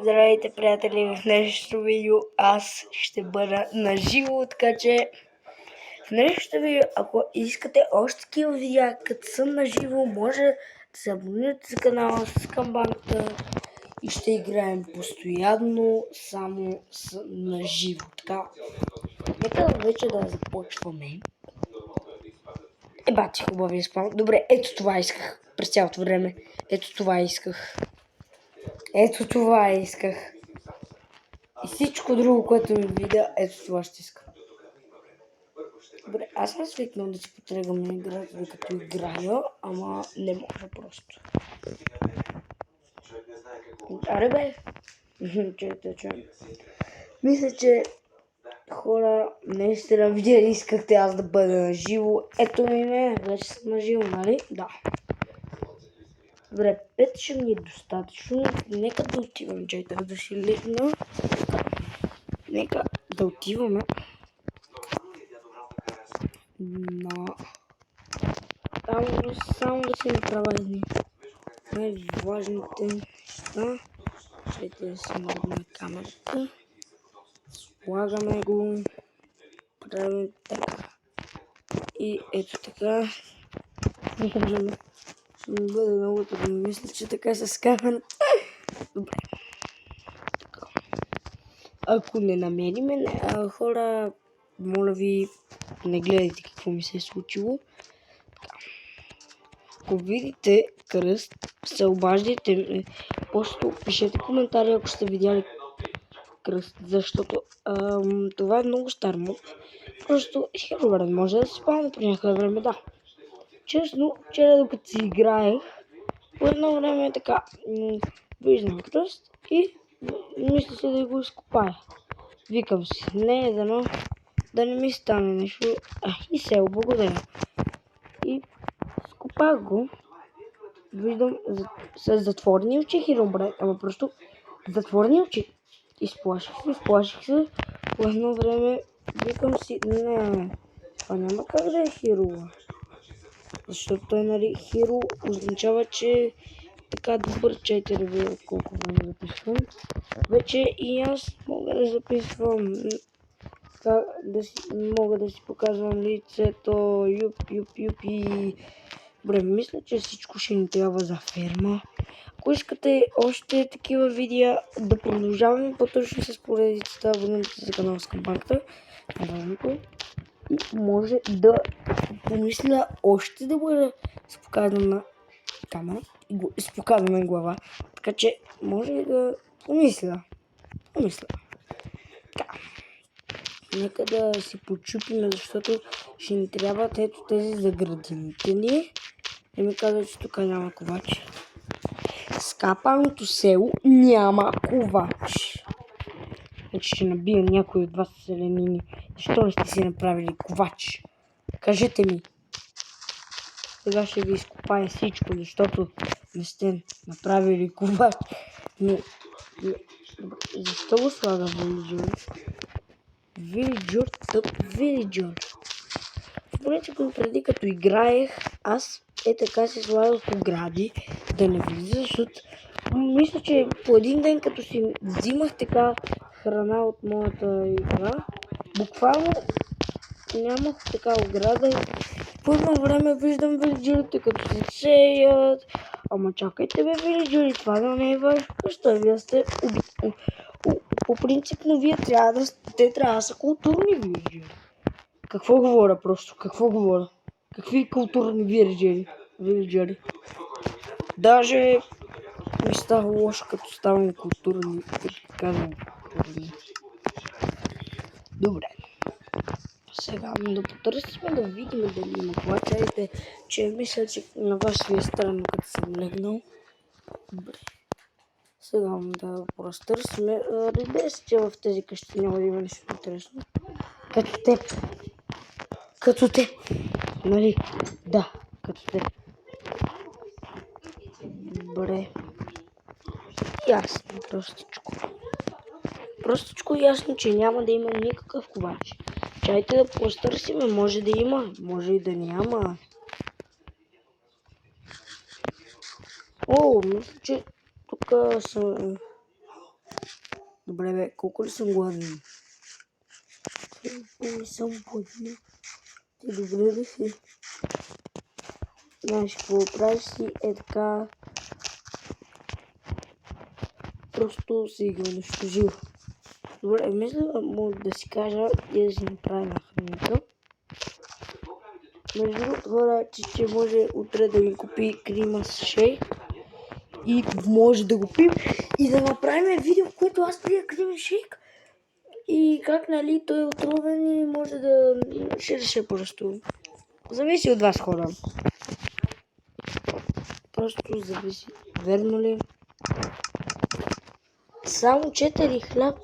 Здравейте, приятели! В днешното видео аз ще бъда на живо, така че в днешното видео, ако искате още такива видеа, като съм на живо, може да се абонирате за канала с камбаната и ще играем постоянно само на живо. Така, нека вече да започваме. Бати, хубавия спам. Добре, ето това исках през цялото време. Ето това исках. И всичко друго, което ми видя, ето това ще искам. Добре, аз съм свикнал да си потрегам на играта, докато играя, ама не може просто. Аре бе! Чуйте. Мисля, че хора, наистина видели искахте аз да бъда на живо. Ето ми вече съм на живо, нали? Да. Добре, 5 ще ми е достатъчно. Нека да отивам, чайте да си легна. Нека да отиваме на... Там само да си направя едни най-важните неща. Чайте да си мърдаме камерата. Слагаме го. Правим така. И ето така. Ще ми бъде много трудно. Мисля, че така с камерата. Добре. Така. Ако не намериме хора, моля ви, не гледайте какво ми се е случило. Ако видите кръст, се обаждайте. Просто пишете коментари, ако сте видяли кръст, защото това е много стар мод. Просто Herobrine може да се спомня по някакво време, да. Честно, вчера докато си играех, по едно време така виждам кръст и мисля си да го изкопая. Викам си, не, да не ми стане нещо. И се благодаря. И скопах го. Виждам с затворени очи Herobrine, ама просто затворени очи. Изплаших се. По едно време викам си, не, това няма как да е Хиро. Защото той, нали, Хиро означава, че така добър. Чайте да видя колко време записвам. Вече и аз мога да записвам. Мога да си показвам лицето. Юп и... Добре, мисля, че всичко ще ни трябва за ферма. Ако искате още такива видеа, да продължаваме по-точно с поредицата, абонирайте за канала с камбаната. И може да помисля още да бъда с показана камера и с показана глава. Така че може да помисля. Така. Нека да си почупим, защото ще ни трябват ето тези за градините ни. И ми казва, че тук няма ковач. Скапаното село няма ковач. Значи ще набия някой от вас селянини. Защо не сте си направили ковач? Кажете ми. Сега ще ви изкопая всичко, защото не сте направили ковач. Но защо го слага Вилиджър? Вилиджър. В принцип, преди като играех, аз така се слагах огради да не влиза, защото мисля, че по един ден като си взимах така храна от моята игра, буквално нямах така ограда. По едно време виждам вилиджърите като се сеят. Ама чакайте бе, вилиджъри, това да не е ваша къща. Вие сте по принцип, но вие трябва да са културни вилиджъри. Какво говоря? Какви културни вилиджъри? Даже ми става лошо, като ставам културни. Казвам културни. Добре. Сега да потърсим да видим дали има плачайте, че мисля, че на вас ви е странно, като съм легнал. Добре. Сега да разтърсим. Разбира се, че в тези къщи няма да има нещо интересно. Като те. Нали? Да, като те. Добре. Ясно, простичко ясно, че няма да има никакъв ковач. Чайте да постърсиме, може да има, може и да няма. О, мисля, че тук са... Добре, бе, колко ли съм гладен? Не съм гладен. Ти добре ли си? Знаеш какво правиш си е така. Просто си ги унищожил. Добре, мисля, може да си кажа и да си направя на храната. Между другото, хора, че може утре да ми купи крима с шейк и може да го пием и да направим видео, в което аз пия кримен шейк и как, нали, той е отровен и може да ще реша просто. Зависи от вас, хора. Просто зависи. Верно ли? Само 4 хляб.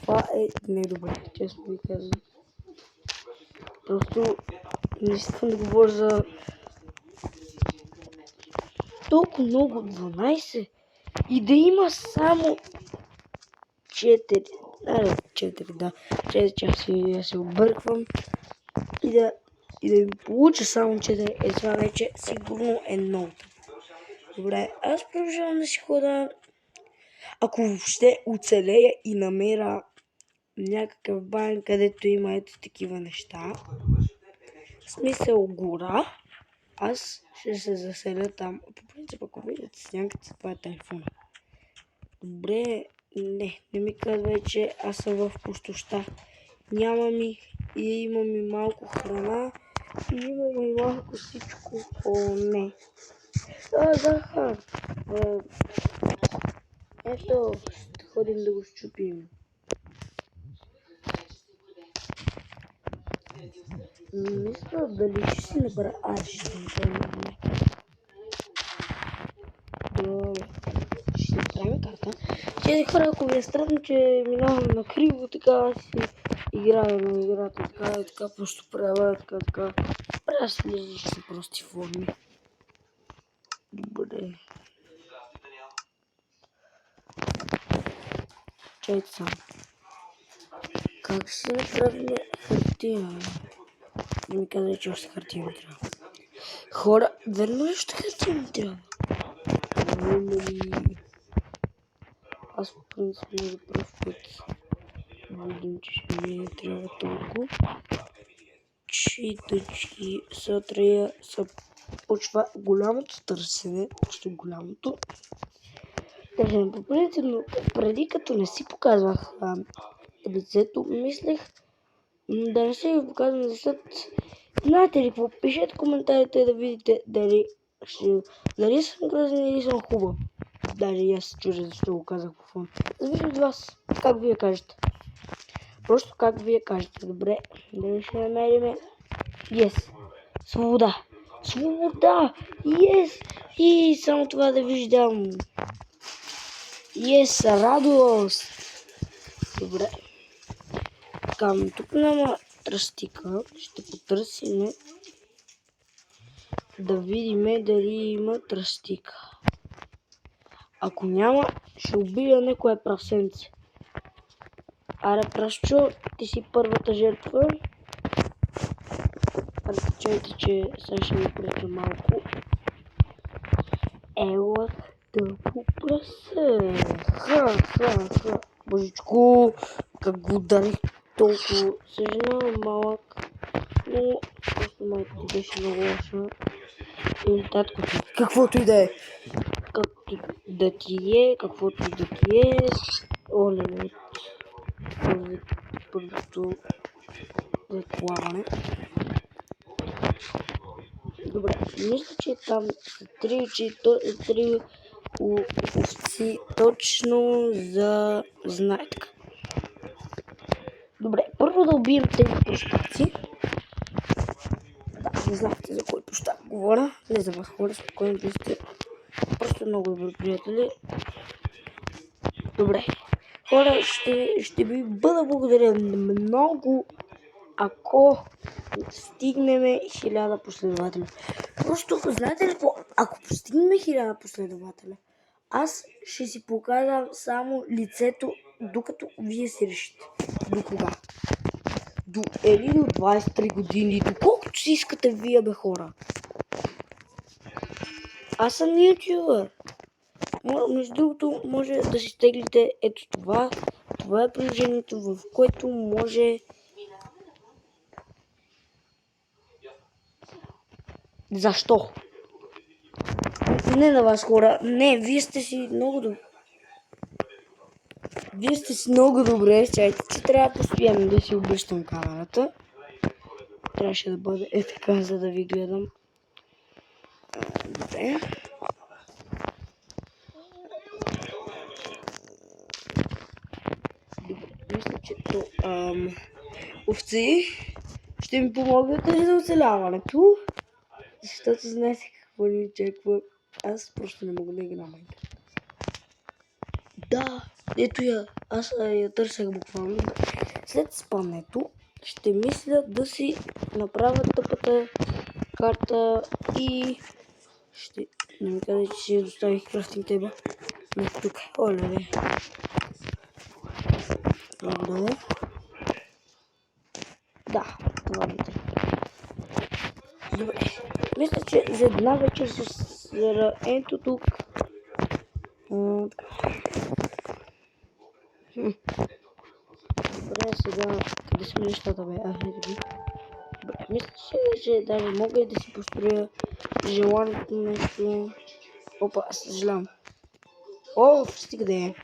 Това е недобре, честно ви казвам. Просто не искам да говоря за толкова много 12 и да има само 4. 4, да. 4 часа се обърквам и да ми получа само 4. Това вече сигурно е много. Добре, аз продължавам да си хода. Ако въобще оцелея и намеря някакъв бан, където има ето такива неща, в смисъл гора, аз ще се заселя там. По принцип, ако видите сянката, това е телефона. Добре, не ми казвай, че аз съм в пустоща. Няма ми и има ми малко храна и има ми малко всичко. О, не. Захар. Ето, ще ходим да го щупим. Мисля дали ще си набера. Ще направим. Ще направим карта. Тези хора, ако ви е странно, че минавам на криво, така си играя на играта, така просто правя, така. Правя си лежащи прости форми. Добре. Чайте само. Как ще направим хартия? Не ми казвай, че още хартия ми трябва. Хора, верно ли още хартия ми трябва? Аз по принцип за пръв път видим, че ще ми не трябва толкова. Читачки сатрия са почва голямото търсене, просто голямото. Даже по принцип, но преди като не си показвах лицето, мислех да не се ви показвам, защото знаете ли какво? Пишете коментарите да видите дали съм грозен или съм хубав. Даже и аз се чудя защо го казах по фон. Зависи от вас, как вие кажете. Просто как вие кажете. Добре, дали ще намериме. Yes. Свобода. Свобода. Yes. И само това да виждам. Yes, радост. Добре. Така, тук няма тръстика. Ще потърсим да видим дали има тръстика. Ако няма, ще убия некое прасенце. Аре, прасчо, ти си първата жертва. Разчайте, че сега ще ви преча малко. Ела тъпо прасе. Ха. Божичко, как го ударих толкова. Съжалявам, малък. Но просто майка ти беше много лоша. И татко ти, каквото и да е. Както да ти е, каквото и да ти е. Оле, първото заплаване. Добре, мисля, че там са 3 овци точно за знаетка. Добре, първо да убием тези простаци. Да, не знаете за кой площад говоря. Не за вас хора, спокойно да сте. Просто много добри приятели. Добре. Хора, ще ви бъда благодарен много, ако стигнем 1000 последователи. Просто, знаете ли какво? Ако постигнем 1000 последователя, аз ще си покажа само лицето, докато вие си решите. До кога? До 23 години, доколкото си искате вие, бе хора. Аз съм ютубър. Между другото, може да си теглите ето това. Това е приложението, в което може... Защо? Не на вас, хора. Не, вие сте си много добре. Вие сте си много добре. Чайте, че трябва постоянно да си обръщам камерата. Трябваше да бъде така, за да ви гледам. Добре. Мисля, че овци ще ми помогнат за оцеляването. Защото знаете какво ни очаква. Аз просто не мога да играя Майнкрафт. Да, ето я. Аз я търсях буквално. След спането ще мисля да си направя тъпата карта и ще... Не ми каза, че си доставих крафтинг теба. Не тук. Оле. Благодаря. Да, това ми трябва. Добре. Мисля, че за една вечер с ето тук. Добре, сега къде сме нещата, бе? Добре, мисля, че даже мога и да си построя желанието нещо. Опа, съжалявам. О, стига да е.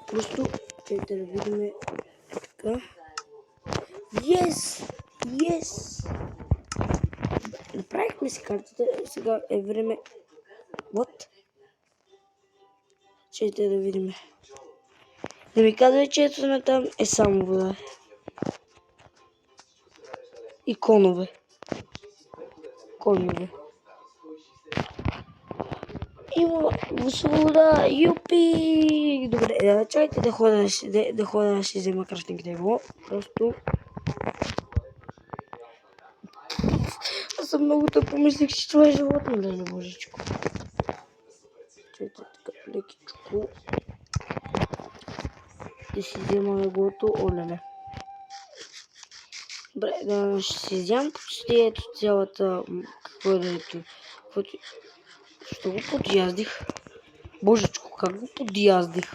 Просто, чайте да видим така. Yes! Направихме си картата, сега е време... What? Чайте да видим. Да ми казва, че ето на там е само вода. И конове. Коневе. Има свобода, юпи! Добре, чайте да ходя да си взема крафтинг тебло. Просто... Аз съм много да помислих, че това е животно, да не божичко. Чайте така лекичко. Да си взема леглото, олеле. Добре, да ще си вземам почти ето цялата... Какво е да ето? Що го подяздих? Божечко, как го подяздих?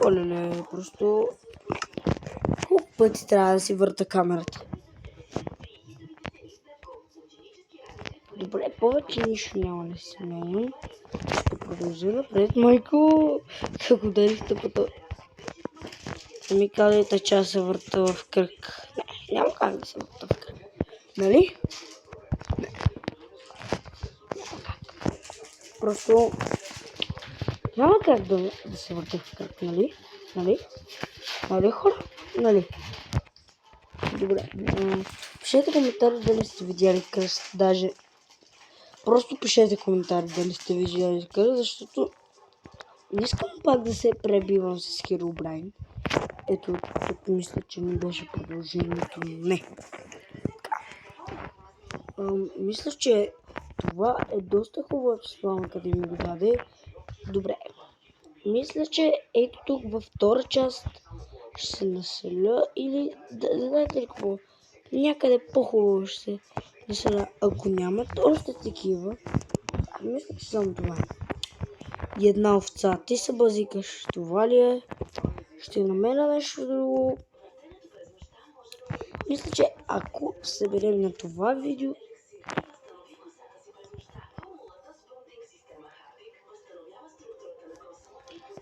Олеле, просто... Колко пъти трябва да си върта камерата? Добре, повече нищо няма да си сменям. Ще продължа напред. Майко, как ударих тъпата. Не ми казвайте, че аз се върта в кръг. Не, няма как да се върта в кръг. Нали? Не. Няма как. Просто... Няма как да се върта в кръг, нали? Нали, хора? Нали? Добре. Пишете коментари дали сте видяли кръст, даже... Просто пишете коментари дали сте видяли кръст, защото... Не искам пак да се пребивам с Herobrine. Ето, тук мисля, че не беше продължението. Не. Мисля, че това е доста хубава план, къде ми го даде. Добре. Мисля, че ето тук във втора част ще се населя или да знаете ли какво? Някъде по-хубаво ще се населя. Ако нямат още такива, мисля, че само това. И една овца. Ти се базикаш. Това ли е? Ще намеря нещо друго. Мисля, че ако съберем на това видео...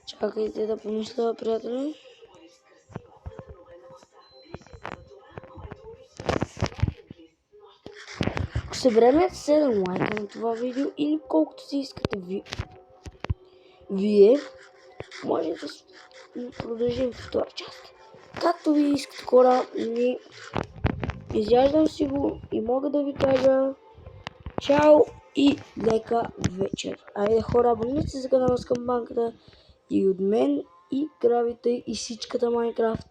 Чакайте да помисля, приятели. Ако съберем 7 лайка на това видео или колкото си искате вие, може да продължим втора част. Както ви искате, хора, изяждам си го и мога да ви кажа чао и лека вечер. Айде, хора, абонирайте се за канала с камбанката и от мен и Гравите и всичката Майнкрафт.